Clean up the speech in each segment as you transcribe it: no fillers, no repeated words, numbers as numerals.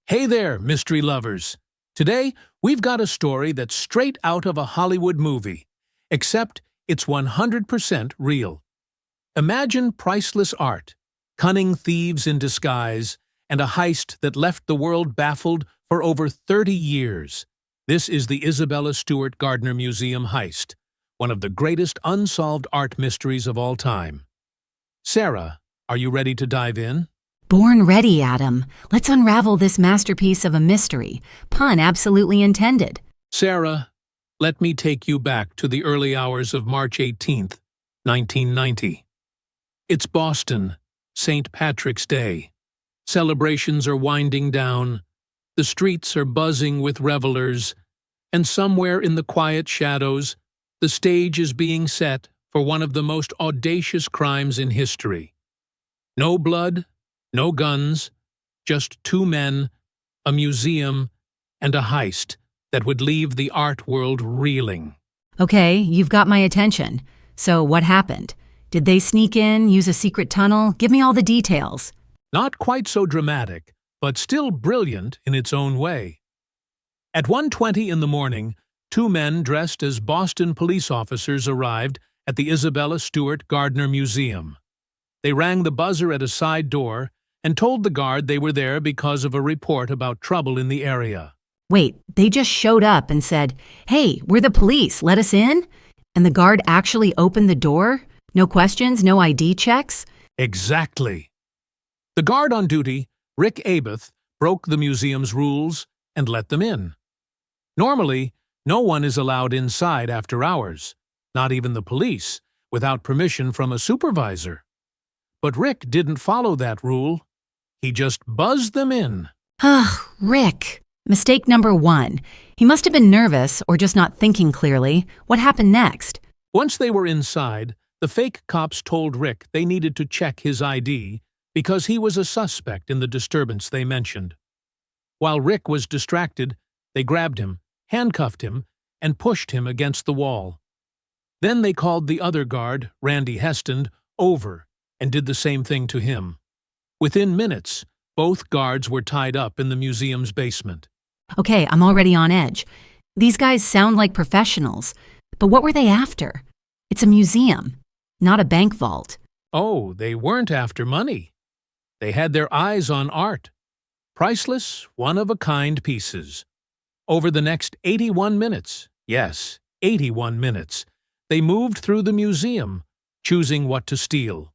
Hey there, mystery lovers! Today, we've got a story that's straight out of a Hollywood movie, except it's 100% real. Imagine priceless art, cunning thieves in disguise, and a heist that left the world baffled for over 30 years. This is the Isabella Stewart Gardner Museum heist, one of the greatest unsolved art mysteries of all time. Sarah, are you ready to dive in? Born ready, Adam. Let's unravel this masterpiece of a mystery. Pun absolutely intended. Sarah, let me take you back to the early hours of March 18th, 1990. It's Boston, St. Patrick's Day. Celebrations are winding down, the streets are buzzing with revelers, and somewhere in the quiet shadows, the stage is being set for one of the most audacious crimes in history. No blood, no guns, just two men, a museum, and a heist that would leave the art world reeling. Okay, you've got my attention. So what happened? Did they sneak in, use a secret tunnel? Give me all the details. Not quite so dramatic, but still brilliant in its own way. At 1:20 in the morning, two men dressed as Boston police officers arrived at the Isabella Stewart Gardner Museum. They rang the buzzer at a side door and told the guard they were there because of a report about trouble in the area. Wait, they just showed up and said, "Hey, we're the police, let us in?" And the guard actually opened the door? No questions, no ID checks? Exactly. The guard on duty, Rick Abeth, broke the museum's rules and let them in. Normally, no one is allowed inside after hours, not even the police, without permission from a supervisor. But Rick didn't follow that rule. He just buzzed them in. Rick. Mistake number one. He must have been nervous or just not thinking clearly. What happened next? Once they were inside, the fake cops told Rick they needed to check his ID because he was a suspect in the disturbance they mentioned. While Rick was distracted, they grabbed him, handcuffed him, and pushed him against the wall. Then they called the other guard, Randy Heston, over and did the same thing to him. Within minutes, both guards were tied up in the museum's basement. Okay, I'm already on edge. These guys sound like professionals, but what were they after? It's a museum, not a bank vault. Oh, they weren't after money. They had their eyes on art. Priceless, one-of-a-kind pieces. Over the next 81 minutes, yes, 81 minutes, they moved through the museum, choosing what to steal.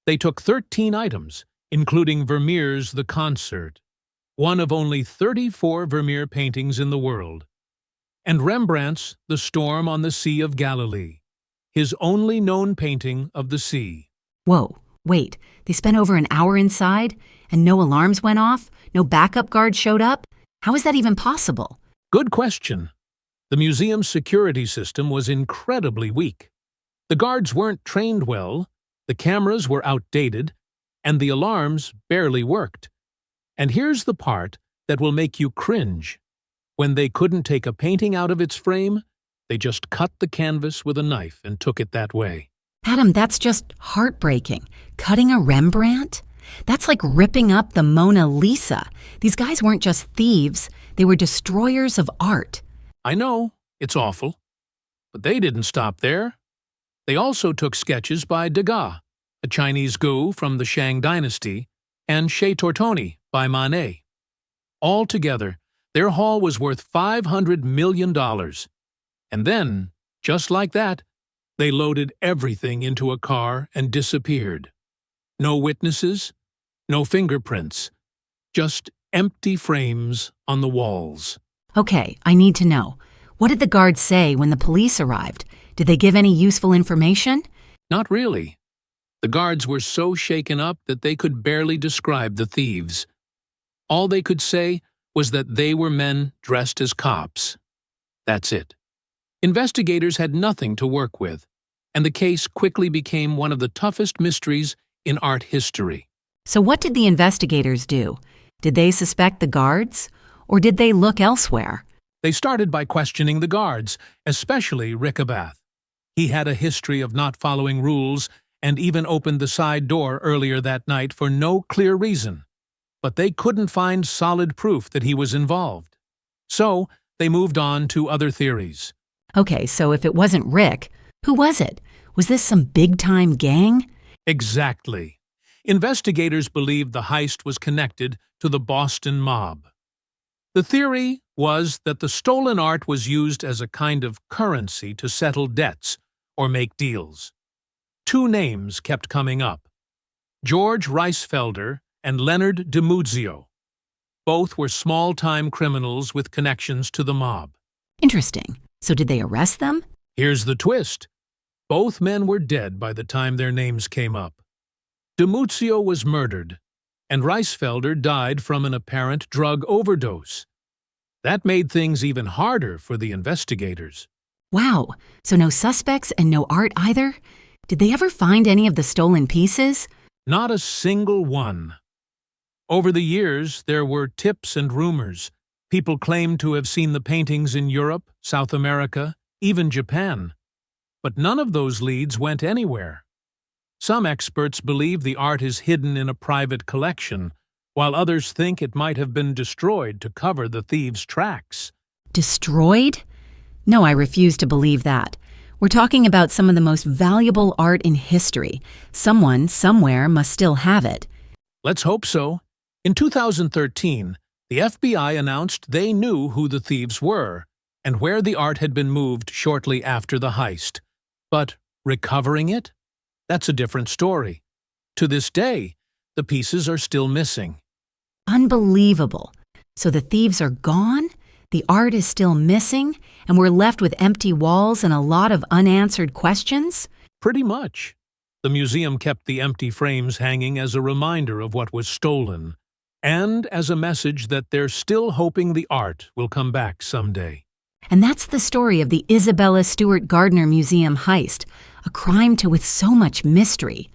They took 13 items, including Vermeer's The Concert, one of only 34 Vermeer paintings in the world, and Rembrandt's The Storm on the Sea of Galilee, his only known painting of the sea. Whoa, wait, they spent over an hour inside and no alarms went off? No backup guard showed up? How is that even possible? Good question. The museum's security system was incredibly weak. The guards weren't trained well, the cameras were outdated, and the alarms barely worked. And here's the part that will make you cringe. When they couldn't take a painting out of its frame, they just cut the canvas with a knife and took it that way. Adam, that's just heartbreaking. Cutting a Rembrandt? That's like ripping up the Mona Lisa. These guys weren't just thieves, they were destroyers of art. I know, it's awful. But they didn't stop there. They also took sketches by Degas, a Chinese Gu from the Shang dynasty, and Chez Tortoni by Manet. Altogether, their haul was worth $500 million. And then, just like that, they loaded everything into a car and disappeared. No witnesses, no fingerprints, just empty frames on the walls. Okay, I need to know. What did the guards say when the police arrived? Did they give any useful information? Not really. The guards were so shaken up that they could barely describe the thieves. All they could say was that they were men dressed as cops. That's it. Investigators had nothing to work with, and the case quickly became one of the toughest mysteries in art history. So what did the investigators do? Did they suspect the guards? Or did they look elsewhere? They started by questioning the guards, especially Rick Abeth. He had a history of not following rules and even opened the side door earlier that night for no clear reason. but they couldn't find solid proof that he was involved. So, they moved on to other theories. Okay, so if it wasn't Rick, who was it? Was this some big-time gang? Exactly. Investigators believed the heist was connected to the Boston mob. The theory was that the stolen art was used as a kind of currency to settle debts or make deals. Two names kept coming up: George Reisfelder and Leonard DiMuzio. Both were small-time criminals with connections to the mob. Interesting. So did they arrest them? Here's the twist. Both men were dead by the time their names came up. DiMuzio was murdered, and Reisfelder died from an apparent drug overdose. That made things even harder for the investigators. Wow, so no suspects and no art either? Did they ever find any of the stolen pieces? Not a single one. Over the years, there were tips and rumors. People claimed to have seen the paintings in Europe, South America, even Japan. But none of those leads went anywhere. Some experts believe the art is hidden in a private collection, while others think it might have been destroyed to cover the thieves' tracks. Destroyed? No, I refuse to believe that. We're talking about some of the most valuable art in history. Someone, somewhere, must still have it. Let's hope so. In 2013, the FBI announced they knew who the thieves were and where the art had been moved shortly after the heist. But recovering it? That's a different story. To this day, the pieces are still missing. Unbelievable. So the thieves are gone, the art is still missing, and we're left with empty walls and a lot of unanswered questions? Pretty much. The museum kept the empty frames hanging as a reminder of what was stolen, and as a message that they're still hoping the art will come back someday. And that's the story of the Isabella Stewart Gardner Museum heist, a crime with so much mystery.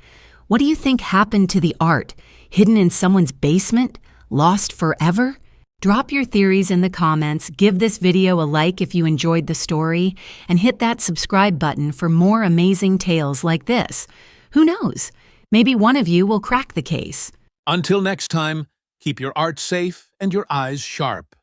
What do you think happened to the art? Hidden in someone's basement? Lost forever? Drop your theories in the comments, give this video a like if you enjoyed the story, and hit that subscribe button for more amazing tales like this. Who knows? Maybe one of you will crack the case. Until next time, keep your art safe and your eyes sharp.